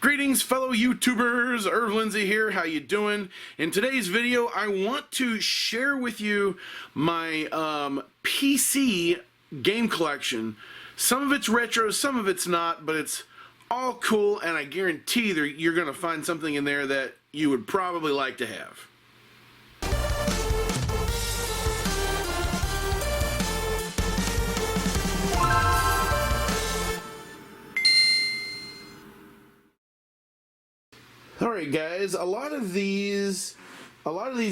Greetings fellow YouTubers, Irv Lindsay here, how you doing? In today's video I want to share with you my PC game collection. Some of it's retro, some of it's not, but it's all cool and I guarantee that you're going to find something in there that you would probably like to have. Alright guys, a lot of these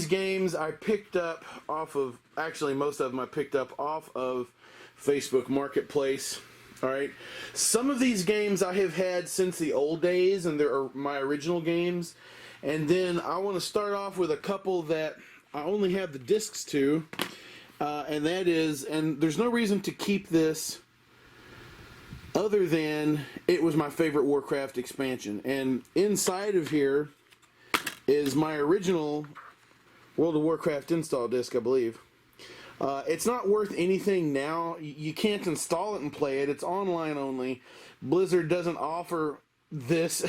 games I picked up off of, actually most of them I picked up off of Facebook Marketplace. Alright, some of these games I have had since the old days and they're my original games, and then I want to start off with a couple that I only have the discs to, and that is, and there's no reason to keep this other than it was my favorite Warcraft expansion. And inside of here is my original World of Warcraft install disc, I believe. It's not worth anything now. You can't install it and play it. It's online only. Blizzard doesn't offer this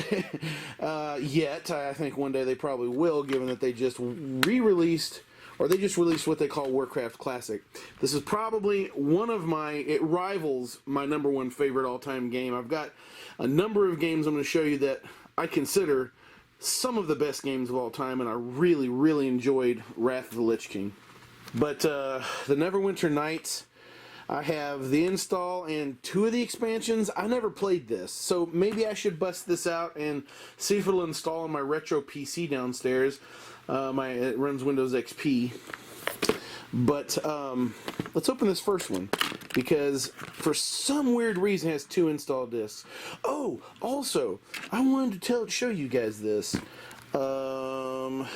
yet. I think one day they probably will, given that they just re-released, or they just released what they call Warcraft Classic. This is probably one of my, it rivals my #1 favorite all-time game. I've got a number of games I'm going to show you that I consider some of the best games of all time, and I really, really enjoyed Wrath of the Lich King. But the Neverwinter Nights, I have the install and 2 of the expansions. I never played this, so maybe I should bust this out and see if it'll install on my retro PC downstairs. It runs Windows XP. But let's open this first one, because for some weird reason it has 2 install discs. Oh, also, I wanted to show you guys this. I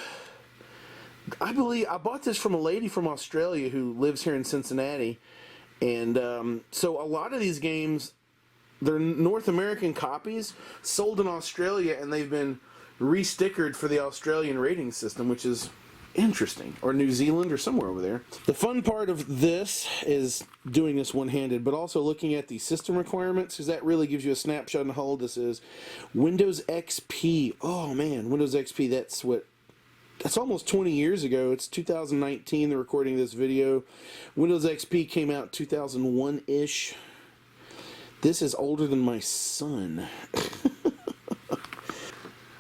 believe I bought this from a lady from Australia who lives here in Cincinnati, and so a lot of these games, they're North American copies sold in Australia, and they've been re-stickered for the Australian rating system, which is interesting, or New Zealand or somewhere over there. The fun part of this is doing this one-handed, but also looking at the system requirements, because that really gives you a snapshot on how old this is. Windows XP, oh man, Windows XP, that's almost 20 years ago. It's 2019, the recording of this video. Windows XP came out 2001-ish. This is older than my son.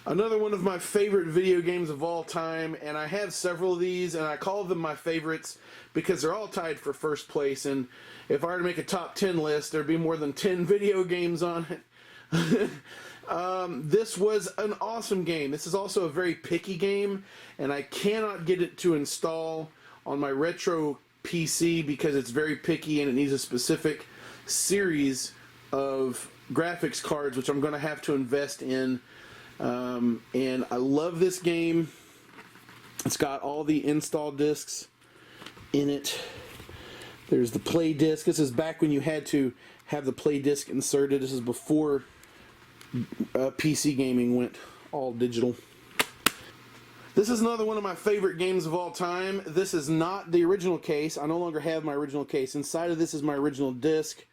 Another one of my favorite video games of all time, and I have several of these, and I call them my favorites because they're all tied for first place, and if I were to make a top 10 list, there'd be more than 10 video games on it. This was an awesome game. This is also a very picky game, and I cannot get it to install on my retro PC because it's very picky and it needs a specific series of graphics cards, which I'm going to have to invest in. And I love this game. It's got all the install discs in it. There's the play disc. This is back when you had to have the play disc inserted. This is before PC gaming went all digital. This is another one of my favorite games of all time. This is not the original case. I no longer have my original case. Inside of this is my original disc,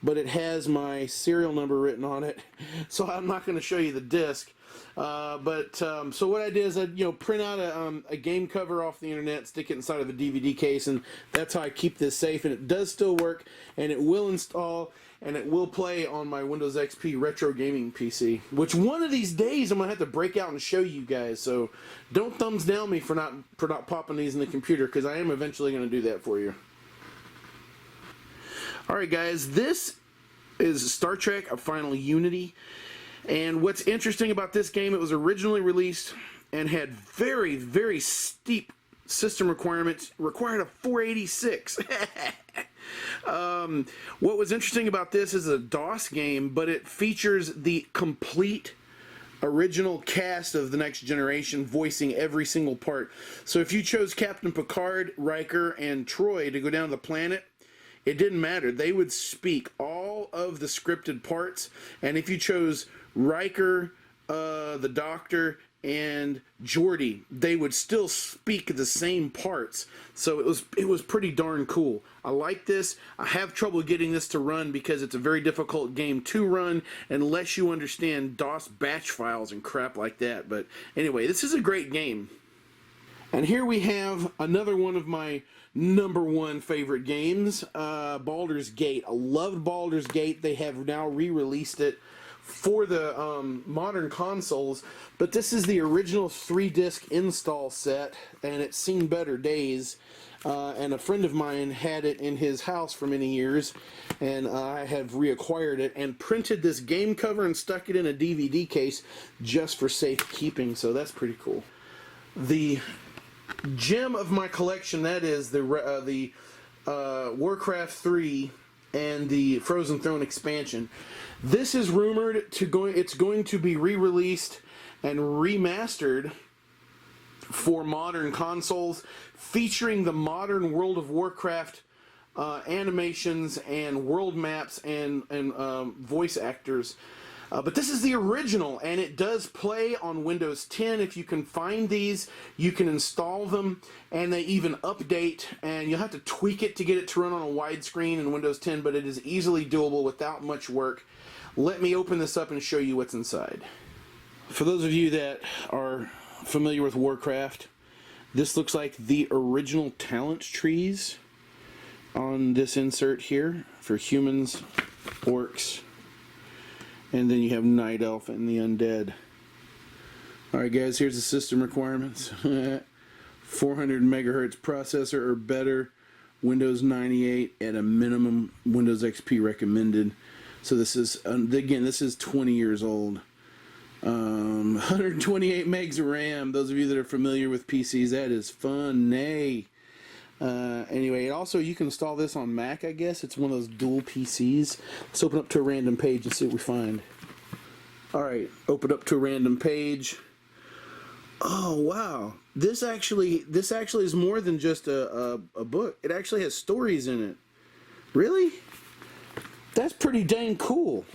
but it has my serial number written on it, so I'm not going to show you the disc. So what I did is I print out a game cover off the internet, stick it inside of a DVD case, and that's how I keep this safe. And it does still work, and it will install, and it will play on my Windows XP retro gaming PC, which one of these days I'm going to have to break out and show you guys. So don't thumbs down me for not popping these in the computer, because I am eventually going to do that for you. Alright guys, this is Star Trek: A Final Unity. And what's interesting about this game, it was originally released and had very, very steep system requirements, required a 486. What was interesting about this is a DOS game, but it features the complete original cast of The Next Generation voicing every single part. So if you chose Captain Picard, Riker, and Troy to go down to the planet, it didn't matter. They would speak all of the scripted parts, and if you chose Riker, the Doctor, and Geordie, they would still speak the same parts. So it was pretty darn cool. I like this. I have trouble getting this to run because it's a very difficult game to run unless you understand DOS batch files and crap like that. But anyway, this is a great game. And here we have another one of my #1 favorite games, Baldur's Gate. I loved Baldur's Gate. They have now re-released it for the modern consoles, but this is the original 3-disc install set, and it's seen better days. And a friend of mine had it in his house for many years, and I have reacquired it and printed this game cover and stuck it in a DVD case just for safekeeping, so that's pretty cool. The gem of my collection, that is the Warcraft III and the Frozen Throne expansion. This is rumored it's going to be re-released and remastered for modern consoles, featuring the modern World of Warcraft animations and world maps and voice actors. But this is the original, and it does play on Windows 10. If you can find these, you can install them, and they even update, and you'll have to tweak it to get it to run on a widescreen in Windows 10, but it is easily doable without much work. Let me open this up and show you what's inside. For those of you that are familiar with Warcraft, this looks like the original talent trees on this insert here for humans, orcs, and then you have Night Elf and the Undead. Alright guys, here's the system requirements. 400 megahertz processor or better, Windows 98 at a minimum, Windows XP recommended. So this is, again, this is 20 years old. 128 megs of RAM. Those of you that are familiar with PCs, that is fun. Nay. Anyway, also you can install this on Mac, I guess. It's one of those dual PCs. Let's open up to a random page and see what we find. Alright, open up to a random page. Oh, wow. This actually is more than just a book. It actually has stories in it. Really? That's pretty dang cool.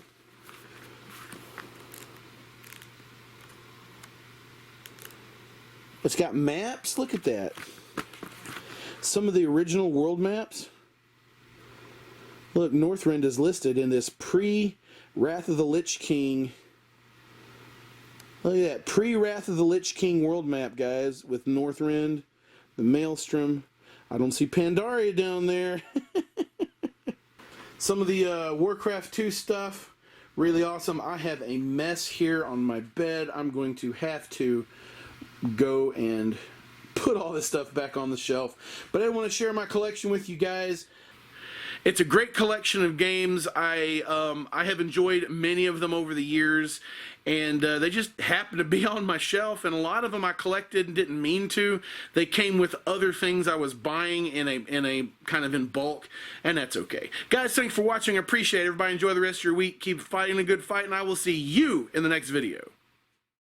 It's got maps. Look at that. Some of the original world maps. Look, Northrend is listed in this pre-Wrath of the Lich King. Look at that. Pre-Wrath of the Lich King world map, guys, with Northrend, the Maelstrom. I don't see Pandaria down there. Some of the Warcraft II stuff, really awesome. I have a mess here on my bed. I'm going to have to go and put all this stuff back on the shelf. But I want to share my collection with you guys. It's a great collection of games. I have enjoyed many of them over the years, and they just happen to be on my shelf, and a lot of them I collected and didn't mean to. They came with other things I was buying in a kind of in bulk, and that's okay. Guys, thanks for watching. I appreciate it. Everybody enjoy the rest of your week. Keep fighting a good fight, and I will see you in the next video.